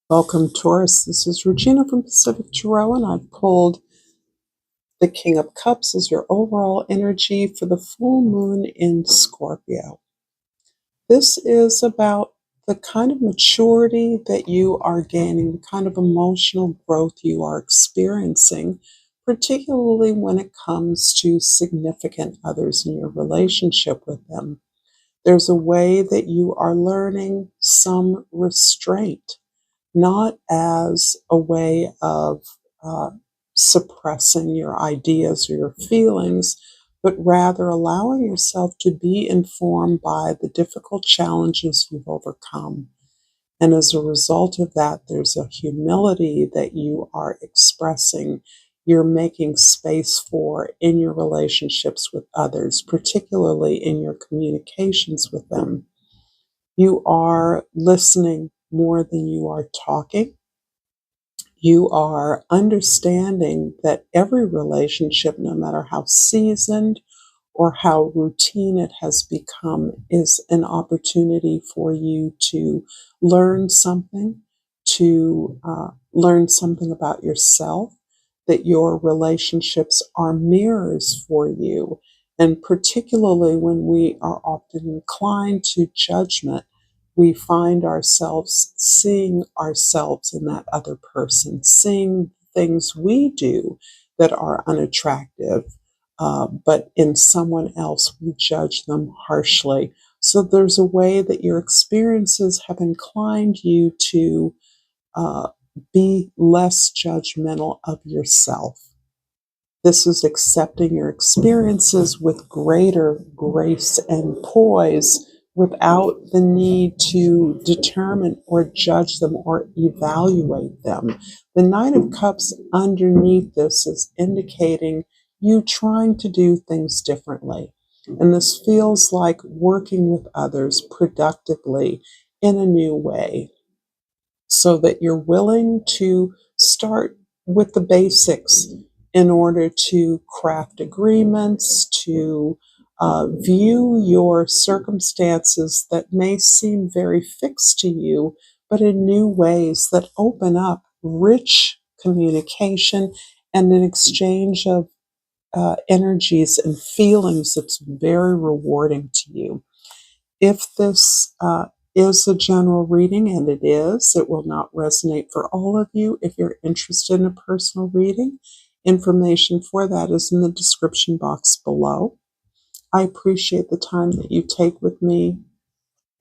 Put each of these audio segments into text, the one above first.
Welcome, Taurus. This is Regina from Pacific Tarot, and I've pulled the King of Cups as your overall energy for the full moon in Scorpio. This is about the kind of maturity that you are gaining, the kind of emotional growth you are experiencing, particularly when it comes to significant others in your relationship with them. There's a way that you are learning some restraint, not as a way of uh, suppressing your ideas or your feelings, but rather allowing yourself to be informed by the difficult challenges you've overcome. And as a result of that, there's a humility that you are expressing, you're making space for in your relationships with others, particularly in your communications with them. You are listening more than you are talking. You are understanding that every relationship, no matter how seasoned or how routine it has become, is an opportunity for you to learn something, to learn something about yourself, that your relationships are mirrors for you. And particularly when we are often inclined to judgment, we find ourselves seeing ourselves in that other person, seeing things we do that are unattractive, but in someone else we judge them harshly. So there's a way that your experiences have inclined you to be less judgmental of yourself. This is accepting your experiences with greater grace and poise without the need to determine or judge them or evaluate them. The Knight of Cups underneath this is indicating you trying to do things differently. And this feels like working with others productively in a new way, so that you're willing to start with the basics in order to craft agreements, to view your circumstances that may seem very fixed to you, but in new ways that open up rich communication and an exchange of energies and feelings that's very rewarding to you. If this is a general reading, and it is, it will not resonate for all of you. If you're interested in a personal reading, information for that is in the description box below. I appreciate the time that you take with me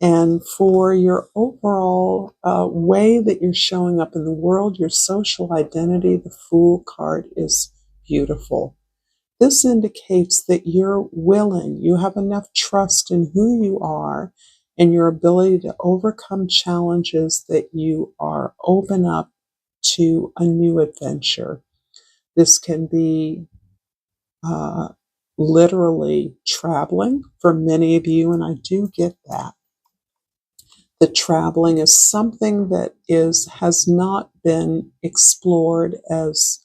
and for your overall way that you're showing up in the world, your social identity. The Fool card is beautiful. This indicates that you're willing, you have enough trust in who you are and your ability to overcome challenges, that you are open up to a new adventure. This can be uh, literally traveling for many of you, and I do get that. The traveling is something that has not been explored as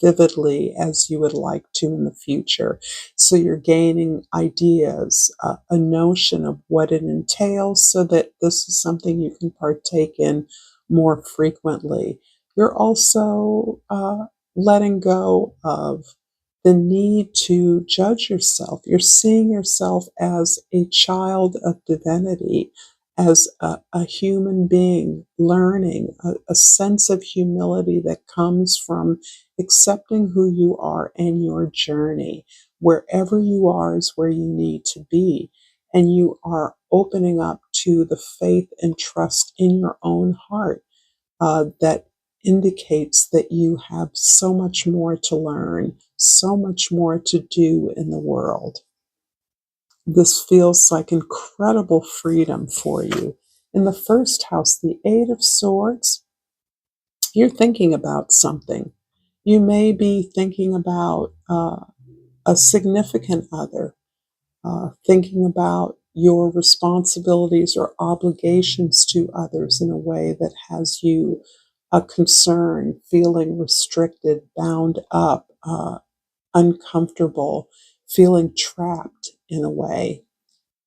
vividly as you would like to in the future. So you're gaining ideas, a notion of what it entails, so that this is something you can partake in more frequently. You're also letting go of the need to judge yourself. You're seeing yourself as a child of divinity, as a human being learning, a sense of humility that comes from accepting who you are and your journey. Wherever you are is where you need to be. And you are opening up to the faith and trust in your own heart that indicates that you have so much more to learn, so much more to do in the world. This feels like incredible freedom for you. In the first house, the Eight of Swords, you're thinking about something. You may be thinking about a significant other, thinking about your responsibilities or obligations to others in a way that has you concerned, feeling restricted, bound up, uncomfortable, feeling trapped in a way.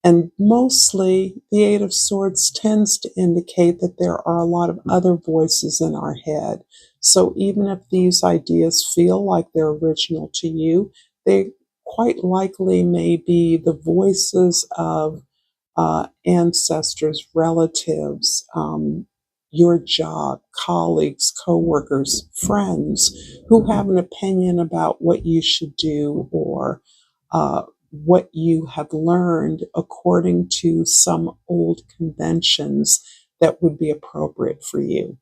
And mostly, the Eight of Swords tends to indicate that there are a lot of other voices in our head. So even if these ideas feel like they're original to you, they quite likely may be the voices of ancestors, relatives, your job, colleagues, coworkers, friends who have an opinion about what you should do or what you have learned according to some old conventions that would be appropriate for you.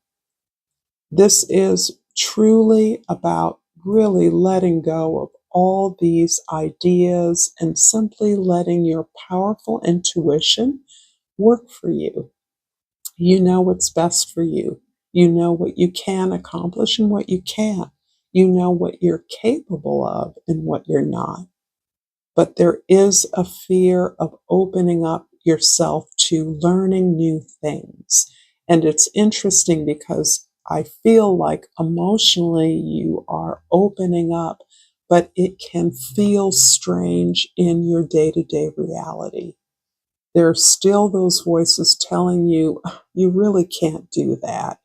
This is truly about really letting go of all these ideas and simply letting your powerful intuition work for you. You know what's best for you. You know what you can accomplish and what you can't. You know what you're capable of and what you're not. But there is a fear of opening up yourself to learning new things. And it's interesting because I feel like emotionally you are opening up, but it can feel strange in your day-to-day reality. There are still those voices telling you, you really can't do that.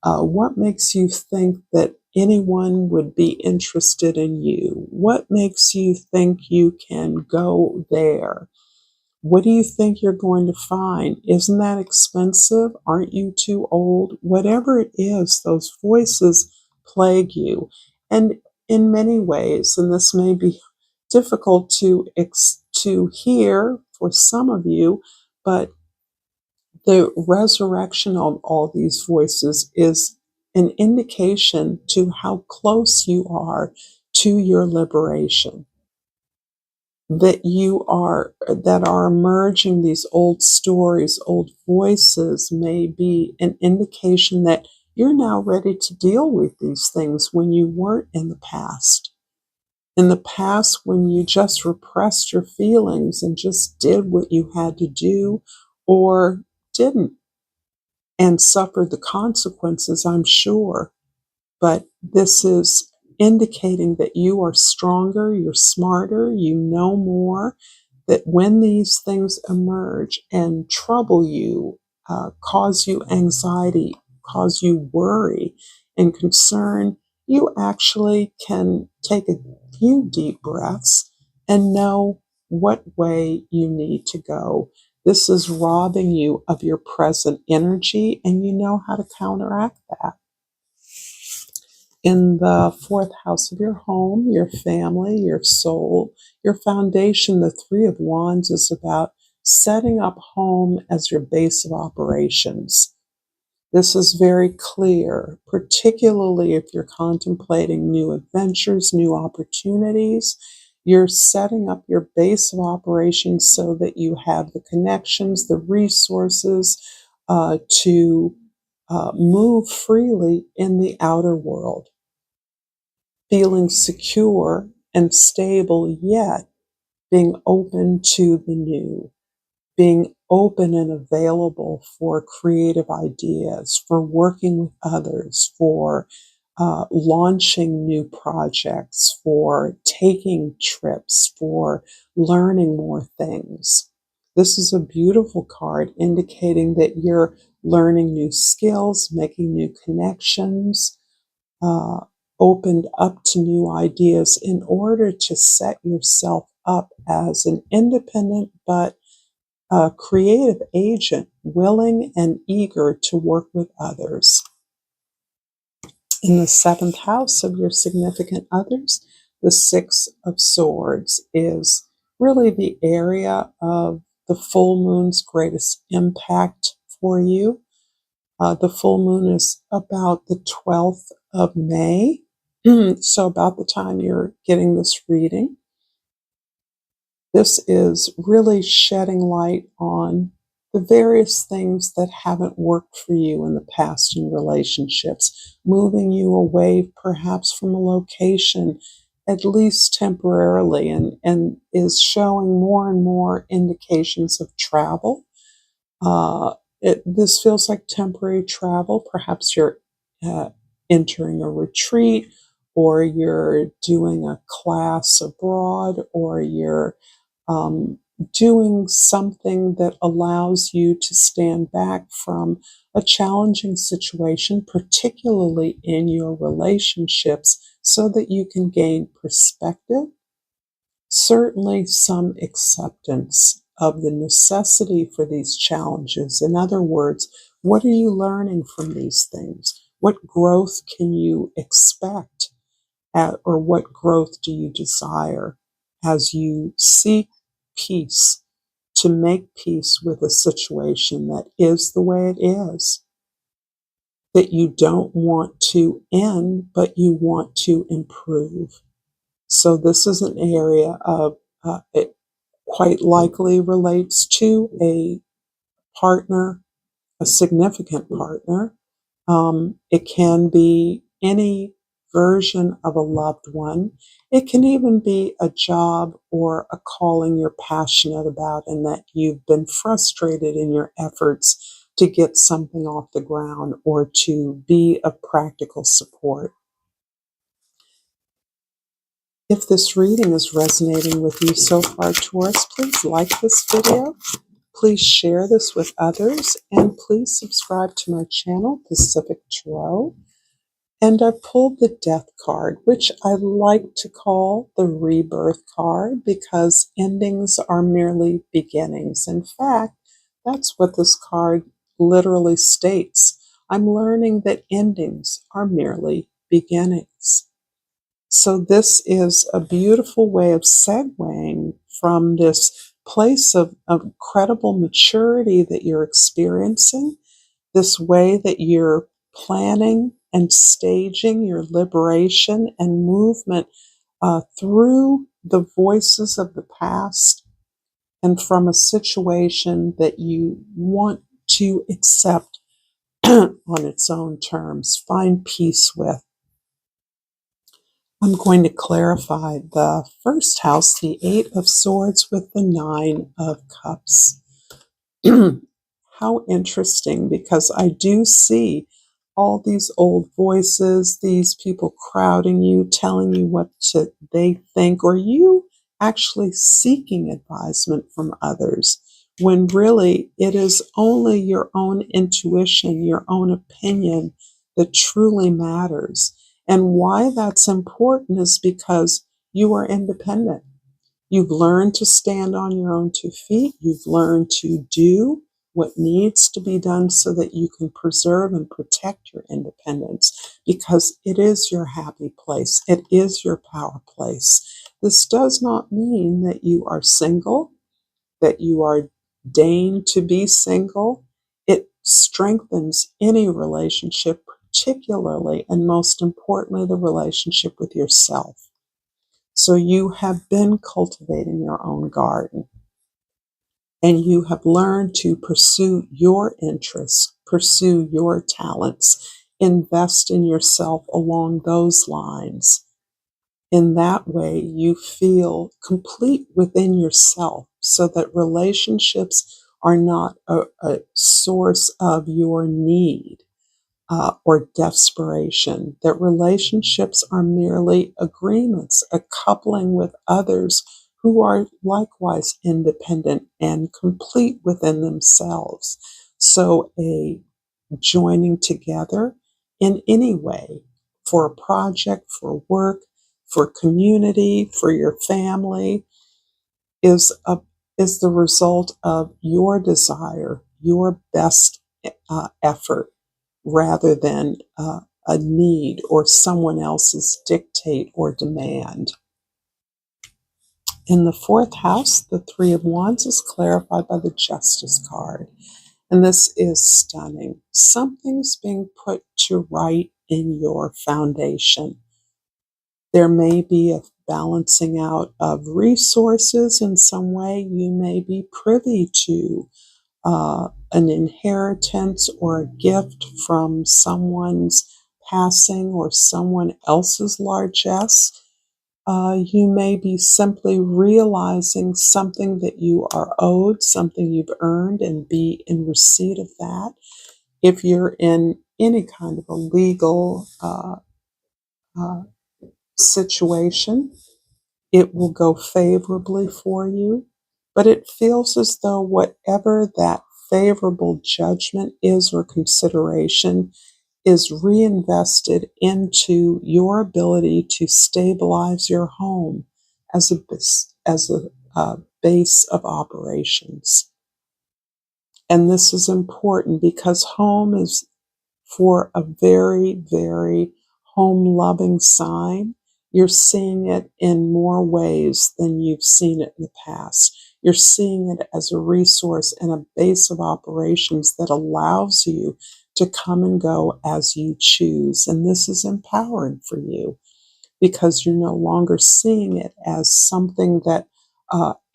What makes you think that anyone would be interested in you? What makes you think you can go there? What do you think you're going to find? Isn't that expensive? Aren't you too old? Whatever it is, those voices plague you. And in many ways, and this may be difficult to hear for some of you, but the resurrection of all these voices is an indication to how close you are to your liberation. That are emerging, these old stories, old voices may be an indication that you're now ready to deal with these things when you weren't in the past. In the past, when you just repressed your feelings and just did what you had to do or didn't and suffered the consequences, I'm sure. But this is indicating that you are stronger, you're smarter, you know more, that when these things emerge and trouble you, cause you anxiety, cause you worry and concern, you actually can take a few deep breaths and know what way you need to go. This is robbing you of your present energy, and you know how to counteract that. In the fourth house of your home, your family, your soul, your foundation, the Three of Wands is about setting up home as your base of operations. This is very clear, particularly if you're contemplating new adventures, new opportunities. You're setting up your base of operations so that you have the connections, the resources to move freely in the outer world, feeling secure and stable, yet being open to the new, being open and available for creative ideas, for working with others, for launching new projects, for taking trips, for learning more things. This is a beautiful card indicating that you're learning new skills, making new connections, uh, opened up to new ideas in order to set yourself up as an independent but a creative agent, willing and eager to work with others. In the seventh house of your significant others, the Six of Swords is really the area of the full moon's greatest impact for you. The full moon is about the 12th of May, so about the time you're getting this reading. This is really shedding light on the various things that haven't worked for you in the past in relationships, moving you away perhaps from a location, at least temporarily, and is showing more and more indications of travel. Uh, this feels like temporary travel. Perhaps you're uh, entering a retreat, or you're doing a class abroad, or you're doing something that allows you to stand back from a challenging situation, particularly in your relationships, so that you can gain perspective, certainly some acceptance of the necessity for these challenges. In other words, what are you learning from these things? What growth can you expect or what growth do you desire as you seek peace, to make peace with a situation that is the way it is, that you don't want to end, but you want to improve. So this is an area of, it quite likely relates to a partner, a significant partner. It can be any version of a loved one. It can even be a job or a calling you're passionate about and that you've been frustrated in your efforts to get something off the ground or to be of practical support. If this reading is resonating with you so far, Taurus, please like this video. Please share this with others, and please subscribe to my channel, Pacific Tarot. And I pulled the Death card, which I like to call the Rebirth card because endings are merely beginnings. In fact, that's what this card literally states. I'm learning that endings are merely beginnings. So this is a beautiful way of segueing from this place of incredible maturity that you're experiencing, this way that you're planning and staging your liberation and movement through the voices of the past and from a situation that you want to accept on its own terms, find peace with. I'm going to clarify the first house, the Eight of Swords with the Nine of Cups. How interesting, because I do see all these old voices, these people crowding you, telling you what they think, or you actually seeking advisement from others, when really it is only your own intuition, your own opinion that truly matters. And why that's important is because you are independent. You've learned to stand on your own 2 feet. You've learned to do what needs to be done so that you can preserve and protect your independence, because it is your happy place. It is your power place. This does not mean that you are single, that you are deigned to be single. It strengthens any relationship, particularly and most importantly, the relationship with yourself. So you have been cultivating your own garden, and you have learned to pursue your interests, pursue your talents, invest in yourself along those lines. In that way, you feel complete within yourself, so that relationships are not a source of your need or desperation, that relationships are merely agreements, a coupling with others who are likewise independent and complete within themselves. So a joining together in any way, for a project, for work, for community, for your family, is the result of your desire, your best effort, rather than a need or someone else's dictate or demand. In the fourth house, the Three of Wands is clarified by the Justice card. And this is stunning. Something's being put to right in your foundation. There may be a balancing out of resources in some way. You may be privy to an inheritance or a gift from someone's passing or someone else's largesse. You may be simply realizing something that you are owed, something you've earned, and be in receipt of that. If you're in any kind of a legal situation, it will go favorably for you. but it feels as though whatever that favorable judgment is or consideration is reinvested into your ability to stabilize your home as a base of operations. And this is important because home is, for a very, very home-loving sign, you're seeing it in more ways than you've seen it in the past. You're seeing it as a resource and a base of operations that allows you to come and go as you choose. And this is empowering for you because you're no longer seeing it as something that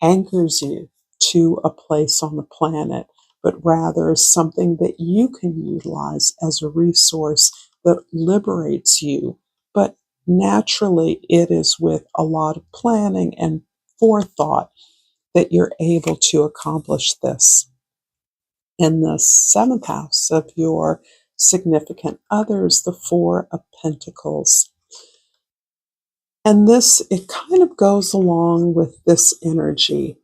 anchors you to a place on the planet, but rather something that you can utilize as a resource that liberates you. But naturally, it is with a lot of planning and forethought that you're able to accomplish this. In the seventh house of your significant others, the Four of Pentacles. And this, it kind of goes along with this energy.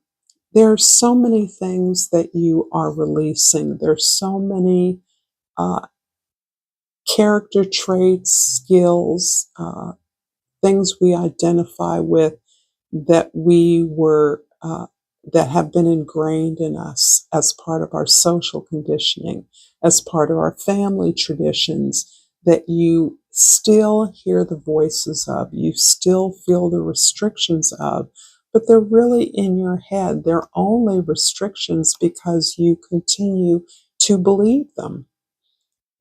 There are so many things that you are releasing. There's so many character traits, skills, things we identify with that that have been ingrained in us as part of our social conditioning, as part of our family traditions, that you still hear the voices of, you still feel the restrictions of, but they're really in your head. They're only restrictions because you continue to believe them.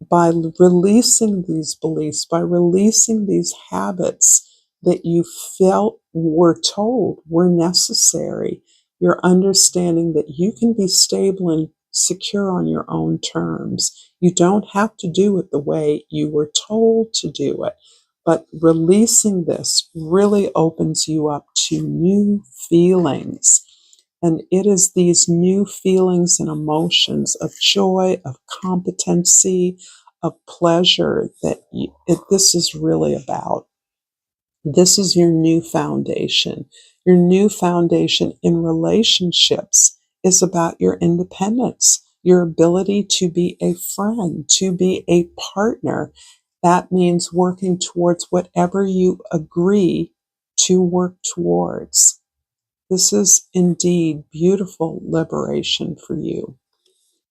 By releasing these beliefs, by releasing these habits that you felt were told were necessary, you're understanding that you can be stable and secure on your own terms. You don't have to do it the way you were told to do it. But releasing this really opens you up to new feelings. And it is these new feelings and emotions of joy, of competency, of pleasure that this is really about. This is your new foundation. Your new foundation in relationships is about your independence, your ability to be a friend, to be a partner. That means working towards whatever you agree to work towards. This is indeed beautiful liberation for you.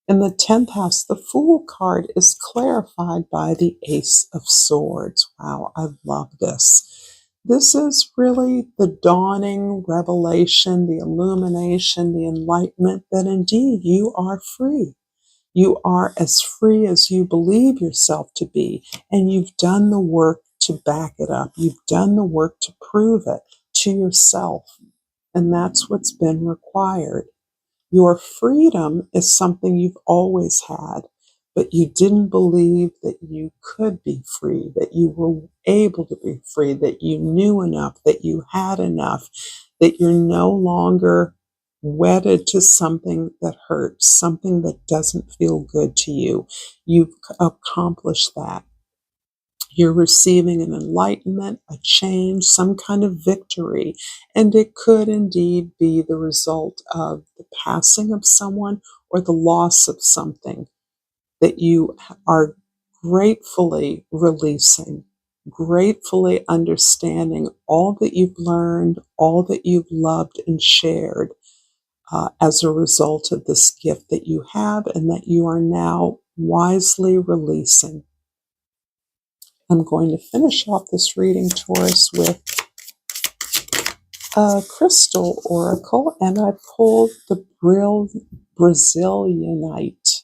In the 10th house, the Fool card is clarified by the Ace of Swords. Wow, I love this. This is really the dawning revelation, the illumination, the enlightenment that indeed you are free. You are as free as you believe yourself to be, and you've done the work to back it up. You've done the work to prove it to yourself. And that's what's been required. Your freedom is something you've always had, but you didn't believe that you could be free, that you were able to be free, that you knew enough, that you had enough, that you're no longer wedded to something that hurts, something that doesn't feel good to you. You've accomplished that. You're receiving an enlightenment, a change, some kind of victory, and it could indeed be the result of the passing of someone or the loss of something that you are gratefully releasing, gratefully understanding all that you've learned, all that you've loved and shared as a result of this gift that you have and that you are now wisely releasing. I'm going to finish off this reading, Taurus, with a crystal oracle, and I pulled the Brazilianite.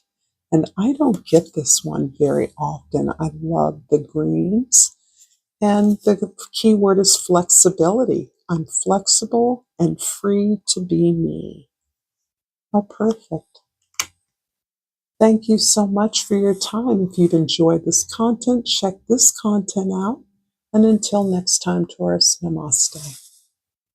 And I don't get this one very often. I love the greens. And the key word is flexibility. I'm flexible and free to be me. How perfect. Thank you so much for your time. If you've enjoyed this content, check this content out. And until next time, Taurus, namaste.